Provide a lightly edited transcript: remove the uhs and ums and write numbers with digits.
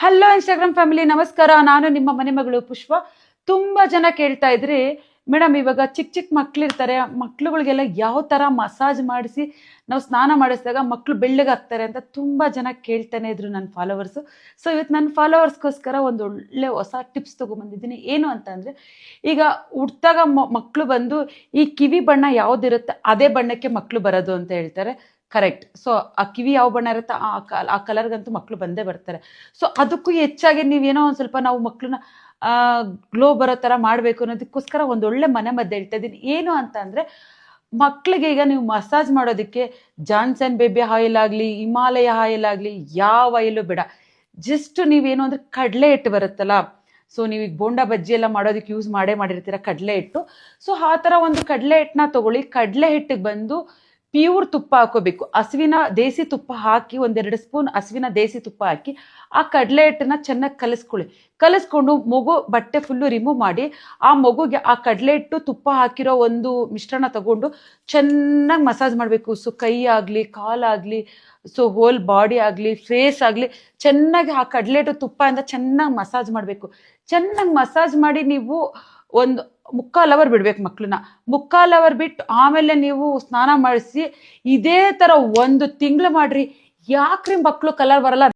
Hello Instagram family, ನಮಸ್ಕಾರ. ನಾನು ನಿಮ್ಮ ಮನೆ ಮಗಳು ಪುಷ್ಪ. ತುಂಬಾ ಜನ ಕೇಳ್ತಾ ಇದ್ರಿ, ಮೇಡಮ್ ಇವಾಗ ಚಿಕ್ಕ ಚಿಕ್ಕ ಮಕ್ಳಿರ್ತಾರೆ, ಮಕ್ಳುಗಳಿಗೆಲ್ಲ ಯಾವ ತರ ಮಸಾಜ್ ಮಾಡಿಸಿ ನಾವು ಸ್ನಾನ ಮಾಡಿಸಿದಾಗ ಮಕ್ಳು ಬೆಳ್ಳಗಾಗ್ತಾರೆ ಅಂತ ತುಂಬಾ ಜನ ಕೇಳ್ತಾನೆ ಇದ್ರು ನನ್ನ ಫಾಲೋವರ್ಸ್. ಸೊ ಇವತ್ತು ನನ್ನ ಫಾಲೋವರ್ಸ್ಗೋಸ್ಕರ ಒಂದು ಒಳ್ಳೆ ಹೊಸ ಟಿಪ್ಸ್ ತಗೊಂಡ್ಬಂದಿದ್ದೀನಿ. ಏನು ಅಂತ ಅಂದ್ರೆ, ಈಗ ಹುಟ್ಟಾಗ ಮಕ್ಳು ಬಂದು ಈ ಕಿವಿ ಬಣ್ಣ ಯಾವ್ದಿರುತ್ತೆ ಅದೇ ಬಣ್ಣಕ್ಕೆ ಮಕ್ಳು ಬರೋದು ಅಂತ ಹೇಳ್ತಾರೆ. ಕರೆಕ್ಟ್. ಸೊ ಆ ಕಿವಿ ಯಾವ ಬಣ್ಣ ಇರುತ್ತೆ ಆ ಕಲರ್ಗಂತೂ ಮಕ್ಳು ಬಂದೇ ಬರ್ತಾರೆ. ಸೊ ಅದಕ್ಕೂ ಹೆಚ್ಚಾಗಿ ನೀವೇನೋ ಒಂದು ಸ್ವಲ್ಪ ನಾವು ಮಕ್ಳನ್ನ ಗ್ಲೋ ಬರೋ ಥರ ಮಾಡಬೇಕು ಅನ್ನೋದಕ್ಕೋಸ್ಕರ ಒಂದು ಒಳ್ಳೆ ಮನೆ ಮದ್ದು ಹೇಳ್ತಾ ಇದ್ದೀನಿ. ಏನು ಅಂತ ಅಂದರೆ, ಮಕ್ಕಳಿಗೆ ಈಗ ನೀವು ಮಸಾಜ್ ಮಾಡೋದಕ್ಕೆ ಜಾನ್ಸನ್ ಬೇಬಿ ಆಯಿಲ್ ಆಗಲಿ, ಹಿಮಾಲಯ ಆಯಿಲ್ ಆಗಲಿ, ಯಾವ ಆಯಿಲು ಬೇಡ. ಜಸ್ಟ್ ನೀವೇನು ಅಂದರೆ ಕಡಲೆ ಹಿಟ್ಟು ಬರುತ್ತಲ್ಲ, ಸೊ ನೀವು ಈಗ ಬೋಂಡಾ ಬಜ್ಜಿ ಎಲ್ಲ ಮಾಡೋದಕ್ಕೆ ಯೂಸ್ ಮಾಡಿರ್ತೀರ ಕಡಲೆ ಹಿಟ್ಟು. ಸೊ ಆ ಥರ ಒಂದು ಕಡಲೆ ಹಿಟ್ಟನ್ನ ತೊಗೊಳ್ಳಿ. ಕಡಲೆ ಹಿಟ್ಟಿಗೆ ಬಂದು ಪ್ಯೂರ್ ತುಪ್ಪ ಹಾಕೋಬೇಕು. ಹಸುವಿನ ದೇಸಿ ತುಪ್ಪ ಹಾಕಿ, 1-2 ಸ್ಪೂನ್ ಹಸುವಿನ ದೇಸಿ ತುಪ್ಪ ಹಾಕಿ ಆ ಕಡಲೆ ಹಿಟ್ಟನ್ನ ಚೆನ್ನಾಗಿ ಕಲಿಸ್ಕೊಂಡು ಮಗು ಬಟ್ಟೆ ಫುಲ್ಲು ರಿಮೂವ್ ಮಾಡಿ ಆ ಮಗುಗೆ ಆ ಕಡಲೆ ಹಿಟ್ಟು ತುಪ್ಪ ಹಾಕಿರೋ ಒಂದು ಮಿಶ್ರಣ ತಗೊಂಡು ಚೆನ್ನಾಗಿ ಮಸಾಜ್ ಮಾಡಬೇಕು. ಸೊ ಕೈ ಆಗಲಿ, ಕಾಲಾಗಲಿ, ಸೊ ಹೋಲ್ ಬಾಡಿ ಆಗಲಿ, ಫೇಸ್ ಆಗಲಿ, ಚೆನ್ನಾಗಿ ಆ ಕಡಲೆ ಹಿಟ್ಟು ತುಪ್ಪದಿಂದ ಚೆನ್ನಾಗಿ ಮಸಾಜ್ ಮಾಡಬೇಕು. ಚೆನ್ನಾಗಿ ಮಸಾಜ್ ಮಾಡಿ ನೀವು ಒಂದು 3/4 ಅವರ್ ಬಿಡ್ಬೇಕು ಮಕ್ಳನ್ನ. 3/4 ಅವರ್ ಬಿಟ್ಟು ಆಮೇಲೆ ನೀವು ಸ್ನಾನ ಮಾಡಿಸಿ ಇದೇ ತರ 1 ತಿಂಗಳು ಮಾಡ್ರಿ. ಯಾಕ್ರಿ ಮಕ್ಳು ಕಲರ್ ಬರಲ್ಲ?